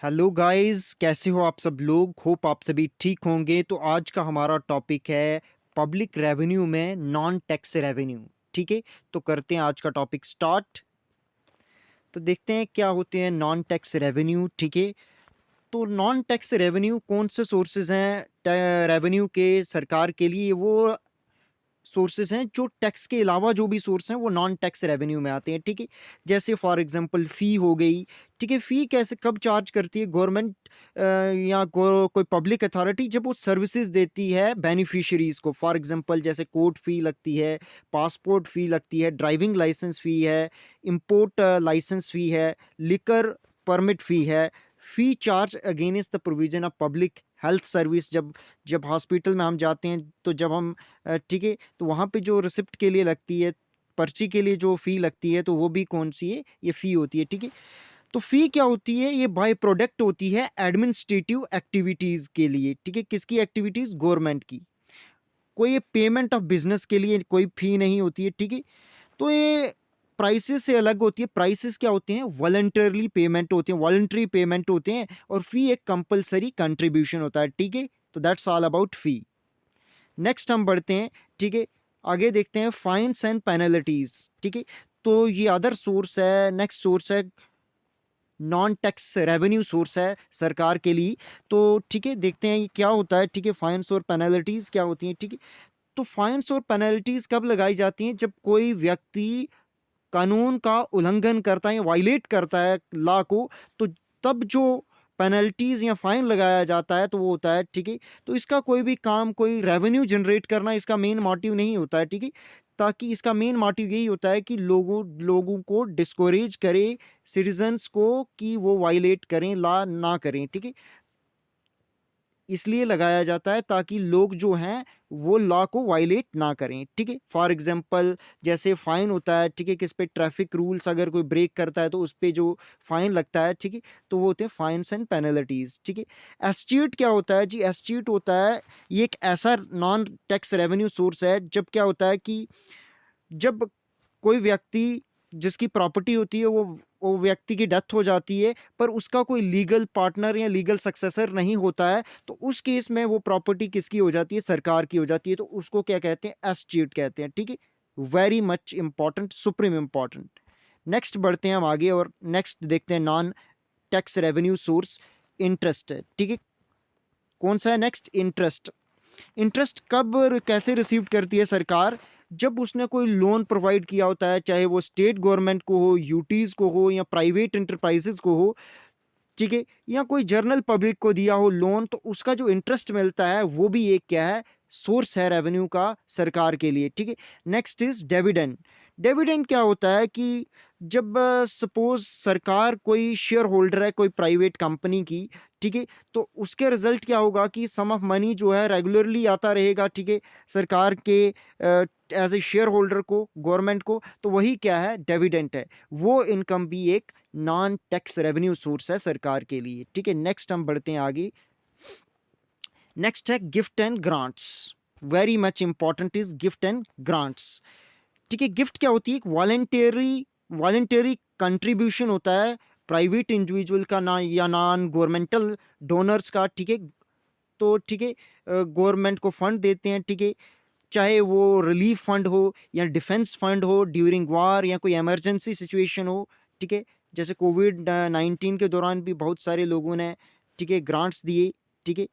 Hello guys, कैसे हो आप सब लोग। होप आप सभी ठीक होंगे। तो आज का हमारा टॉपिक है पब्लिक रेवेन्यू में नॉन टैक्स रेवेन्यू। ठीक है, तो करते हैं आज का टॉपिक स्टार्ट। तो देखते हैं क्या होते हैं नॉन टैक्स रेवेन्यू। ठीक है, तो नॉन टैक्स रेवेन्यू कौन से सोर्सेज हैं रेवेन्यू के सरकार के लिए। वो सोर्सेज हैं जो टैक्स के अलावा जो भी सोर्स हैं वो नॉन टैक्स रेवेन्यू में आते हैं। ठीक है, जैसे फॉर एग्जांपल फ़ी हो गई। ठीक है, फ़ी कैसे कब चार्ज करती है गवर्नमेंट या कोई पब्लिक अथॉरिटी, जब वो सर्विसेज देती है बेनिफिशियरीज को। फॉर एग्जांपल जैसे कोर्ट फ़ी लगती है, पासपोर्ट फ़ी लगती है, ड्राइविंग लाइसेंस फ़ी है, इंपोर्ट लाइसेंस फ़ी है, लिकर परमिट फ़ी है। Fee charge against the provision of public health service. जब जब हॉस्पिटल में हम जाते हैं तो जब हम ठीक है, तो वहाँ पे जो रिसिप्ट के लिए लगती है, पर्ची के लिए जो फ़ी लगती है, तो वो भी कौन-सी है, ये फ़ी होती है। ठीक है, तो फ़ी क्या होती है, ये बाय प्रोडक्ट होती है एडमिनिस्ट्रेटिव एक्टिविटीज़ के लिए। ठीक है, किसकी एक्टिविटीज़, गवर्नमेंट की। कोई ये पेमेंट ऑफ बिज़नेस के लिए कोई फ़ी नहीं होती है। ठीक है, तो ये प्राइसेस से अलग होती है। प्राइसेस क्या होते हैं, वॉलंटरली पेमेंट होते हैं, वॉलंटरी पेमेंट होते हैं। और फ़ी एक कंपल्सरी कंट्रीब्यूशन होता है। ठीक है, तो that's all about fee. Next हम बढ़ते हैं। ठीक है, आगे देखते हैं फाइन्स एंड पेनल्टीज। ठीक है, तो ये अदर सोर्स है, नेक्स्ट सोर्स है, नॉन टैक्स रेवेन्यू सोर्स है सरकार के लिए। तो ठीक है, देखते हैं ये क्या होता है। ठीक है, फाइन्स और पेनल्टीज क्या होती हैं। ठीक है, तो फाइन्स और पेनल्टीज कब लगाई जाती हैं, जब कोई व्यक्ति कानून का उल्लंघन करता है या वायलेट करता है लॉ को, तो तब जो पेनल्टीज या फाइन लगाया जाता है तो वो होता है। ठीक है, तो इसका कोई भी काम, कोई रेवेन्यू जनरेट करना इसका मेन मोटिव नहीं होता है। ठीक है, ताकि इसका मेन मोटिव यही होता है कि लोगों लोगों को डिस्कोरेज करे, सिटीजन्स को, कि वो वायलेट करें, लॉ ना करें। ठीक है, इसलिए लगाया जाता है ताकि लोग जो हैं वो लॉ को वायलेट ना करें। ठीक है, फॉर एग्जांपल जैसे फाइन होता है। ठीक है, किस पे, ट्रैफिक रूल्स अगर कोई ब्रेक करता है तो उस पे जो फाइन लगता है। ठीक है, तो वो होते हैं फाइन्स एंड पेनल्टीज। ठीक है, एस्टीट्यूट क्या होता है जी, एस्टीट्यूट होता है, ये एक ऐसा नॉन टैक्स रेवेन्यू सोर्स है जब क्या होता है कि जब कोई व्यक्ति जिसकी प्रॉपर्टी होती है वो व्यक्ति की डेथ हो जाती है, पर उसका कोई लीगल पार्टनर या लीगल सक्सेसर नहीं होता है, तो उस केस में वो प्रॉपर्टी किसकी हो जाती है, सरकार की हो जाती है। तो उसको क्या कहते हैं, एस्टेट कहते हैं। ठीक है, very much important, supreme important. Next बढ़ते हैं हम आगे और नेक्स्ट देखते हैं non tax revenue source, interest है। ठीक है, कौन सा है नेक्स्ट, इंटरेस्ट। इंटरेस्ट कब और कैसे रिसीव करती है सरकार, जब उसने कोई लोन प्रोवाइड किया होता है, चाहे वो स्टेट गवर्नमेंट को हो, यूटीज को हो, या प्राइवेट इंटरप्राइजेस को हो। ठीक है, या कोई जर्नल पब्लिक को दिया हो लोन, तो उसका जो इंटरेस्ट मिलता है वो भी एक क्या है, सोर्स है रेवेन्यू का सरकार के लिए। ठीक है, नेक्स्ट इज डिविडेंड। डिविडेंड क्या होता है कि जब सपोज सरकार कोई शेयर होल्डर है कोई प्राइवेट कंपनी की। ठीक है, तो उसके रिजल्ट क्या होगा कि सम ऑफ मनी जो है रेगुलरली आता रहेगा। ठीक है, सरकार के एज ए शेयर होल्डर को, गवर्नमेंट को, तो वही क्या है, डिविडेंड है। वो इनकम भी एक नॉन टैक्स रेवेन्यू सोर्स है सरकार के लिए। ठीक है, नेक्स्ट हम बढ़ते हैं आगे। नेक्स्ट है gift and grants. Very much important is gift and grants. ठीक है, गिफ्ट क्या होती है, एक वॉलेंटरी कंट्रीब्यूशन होता है प्राइवेट इंडिविजुअल का ना, या नॉन गवर्नमेंटल डोनर्स का। ठीक है, तो ठीक है, गवर्नमेंट को फंड देते हैं। ठीक है, चाहे वो रिलीफ फंड हो या डिफेंस फंड हो ड्यूरिंग वार, या कोई इमरजेंसी सिचुएशन हो। ठीक है, जैसे कोविड 19 के दौरान भी बहुत सारे लोगों ने, ठीक है, ग्रांट्स दिए। ठीक है,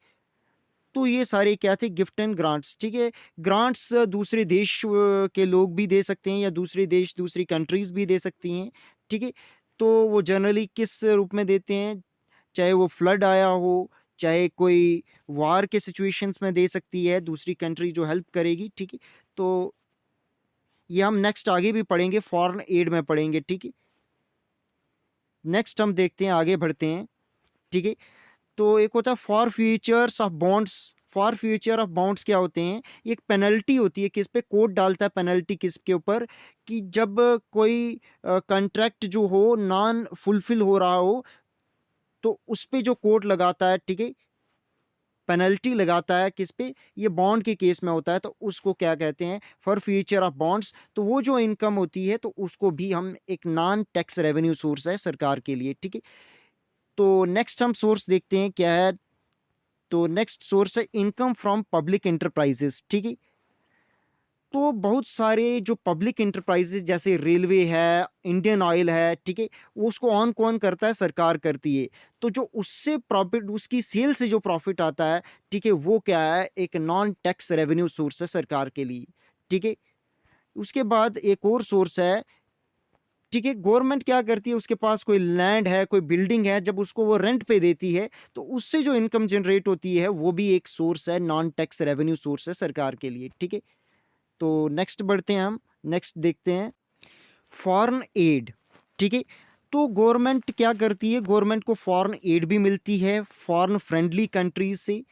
तो ये सारे क्या थे, गिफ्ट एंड ग्रांट्स। ठीक है, ग्रांट्स दूसरे देश के लोग भी दे सकते हैं, या दूसरे देश, दूसरी कंट्रीज भी दे सकती हैं। ठीक है, तो वो जनरली किस रूप में देते हैं, चाहे वो फ्लड आया हो, चाहे कोई वार के सिचुएशंस में दे सकती है दूसरी कंट्री जो हेल्प करेगी। ठीक है, तो ये हम नेक्स्ट आगे भी पढ़ेंगे, फॉरेन एड में पढ़ेंगे। ठीक है, नेक्स्ट हम देखते हैं, आगे बढ़ते हैं। ठीक है, तो एक होता है for futures of bonds. For future of bonds क्या होते हैं, एक पेनल्टी होती है, किस पे कोर्ट डालता है पेनल्टी किसके ऊपर, कि जब कोई कॉन्ट्रैक्ट जो हो नॉन फुलफिल हो रहा हो, तो उस पे जो कोर्ट लगाता है। ठीक है, पेनल्टी लगाता है किस पे, ये बॉन्ड के केस में होता है, तो उसको क्या कहते हैं, फॉर फ्यूचर ऑफ बॉन्ड्स। तो वो जो इनकम होती है तो उसको भी हम एक नॉन टैक्स रेवेन्यू सोर्स है सरकार के लिए। ठीक है, तो नेक्स्ट हम सोर्स देखते हैं क्या है। तो नेक्स्ट सोर्स है इनकम फ्रॉम पब्लिक एंटरप्राइजेस, ठीक है। तो बहुत सारे जो पब्लिक एंटरप्राइजेस जैसे रेलवे है, इंडियन ऑयल है, ठीक है, वो उसको ऑन कौन करता है, सरकार करती है। तो जो उससे प्रॉफिट, उसकी सेल से जो प्रॉफिट आता है, ठीक है, वो क्या है, एक नॉन टैक्स रेवेन्यू सोर्स है सरकार के लिए, ठीक है। उसके बाद एक और सोर्स है, ठीक है, गवर्नमेंट क्या करती है, उसके पास कोई लैंड है, कोई बिल्डिंग है, जब उसको वो रेंट पे देती है तो उससे जो इनकम जनरेट होती है वो भी एक सोर्स है, नॉन टैक्स रेवेन्यू सोर्स है सरकार के लिए, ठीक है। तो नेक्स्ट बढ़ते हैं हम, नेक्स्ट देखते हैं फॉरेन एड, ठीक है। तो गवर्नमेंट क्या करती है, गवर्नमेंट को फॉरेन एड भी मिलती है फॉरेन फ्रेंडली कंट्रीज से।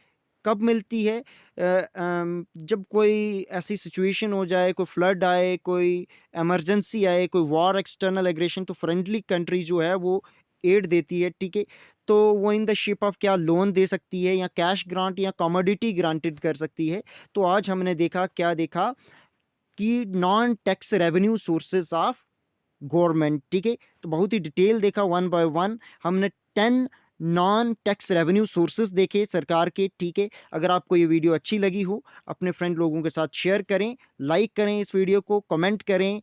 कब मिलती है, जब कोई ऐसी सिचुएशन हो जाए, कोई फ्लड आए, कोई इमरजेंसी आए, कोई वॉर, एक्सटर्नल एग्रेशन, तो फ्रेंडली कंट्री जो है वो एड देती है, ठीक है। तो वो इन द शेप ऑफ क्या लोन दे सकती है, या कैश ग्रांट, या कमोडिटी ग्रांटेड कर सकती है। तो आज हमने देखा, क्या देखा, कि non tax revenue sources of government, ठीक है। तो बहुत ही डिटेल देखा, वन बाय वन हमने 10 नॉन टैक्स रेवेन्यू सोर्सेस देखे सरकार के, ठीक है। अगर आपको ये वीडियो अच्छी लगी हो, अपने फ्रेंड लोगों के साथ शेयर करें, लाइक करें इस वीडियो को, कमेंट करें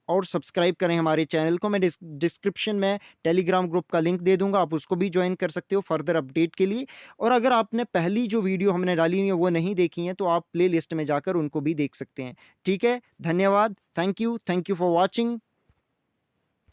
और सब्सक्राइब करें हमारे चैनल को। मैं डिस्क्रिप्शन में टेलीग्राम ग्रुप का लिंक दे दूंगा, आप उसको भी ज्वाइन कर सकते हो फर्दर अपडेट के लिए। और अगर आपने पहली जो वीडियो हमने डाली हुई है वो नहीं देखी है, तो आप प्ले लिस्ट में जाकर उनको भी देख सकते हैं, ठीक है। धन्यवाद, थैंक यू फॉर वॉचिंग।